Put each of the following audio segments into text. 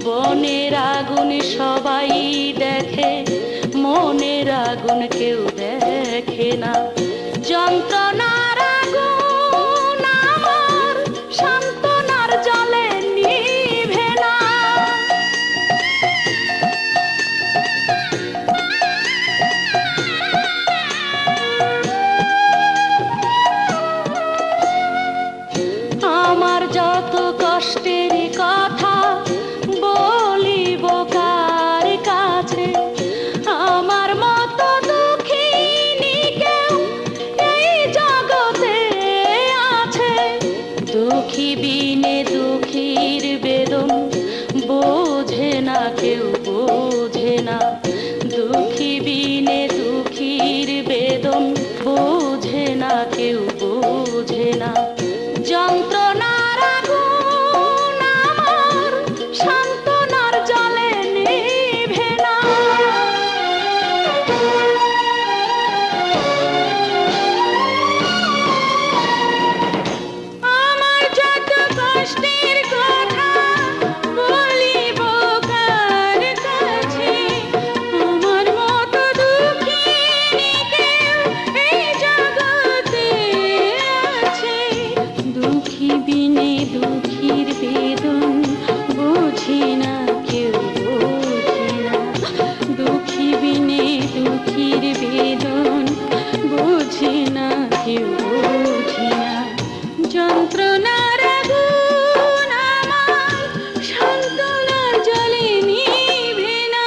বনের আগুন সবাই দেখে, মনের আগুন কেউ দেখে না। যন্ত্রণার আগুন আমার সান্ত্বনার জলে নিভে না। আমার যত কষ্টের কথা বলিব কার কাছে, আমার মতো দুঃখিনী কেউ এই জগতে আছে। দুঃখী বিনে দুঃখীর বেদন বোঝে না কেউ, বোঝে না। দুঃখী বিনে দুঃখীর বেদন বোঝে না কেউ, বোঝে না। যন্ত্রণার আগুন আমার সান্ত্বনার জলে নিভে না। আমার যত কষ্টের কথা বলিব কার কাছে, আমার মতো দুঃখিনী কেউ এই জগতে আছে। দুঃখী বিনে দুঃখীর বেদন বোঝে না কেউ, বোঝে না। দুঃখী বিনে দুঃখীর বেদন বোঝে না কেউ, বোঝে না। যন্ত্রণার আগুন আমার সান্ত্বনার জলে নিভে না।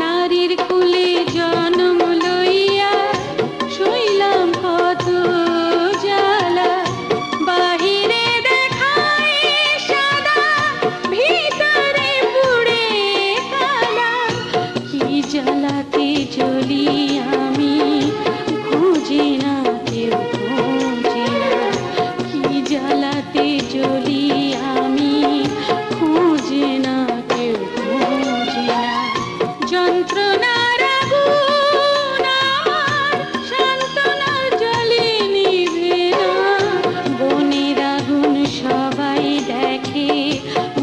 নারীর কুলে জন্ম লইয়া শুইলাম কত জ্বালা, বাহিরে দেখায় সাদা, ভিতরে পুড়ে কালা। কি জ্বালাতে জ্বলি আমি খুঁজি না কেউ, খুঁজি না। কি জ্বালাতে জ্বলি আমি খুঁজি না কেউ, খুঁজি না। যন্ত্রণার আগুন আমার সান্ত্বনার জলে নিভে না। বনের আগুন সবাই দেখে,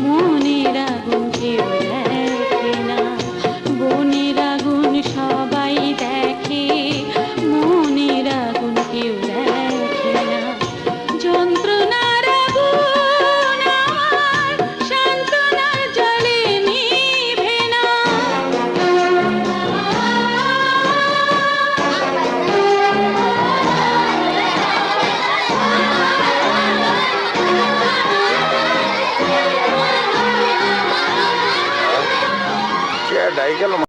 মনের আগুন কেউ দেখে না। বনের আগুন সবাই দেখে, মনের আগুন কেউ দেখে না। যন্ত্রণার আগুন আমার সান্ত্বনার জলে নিভে না। ডাই গেল।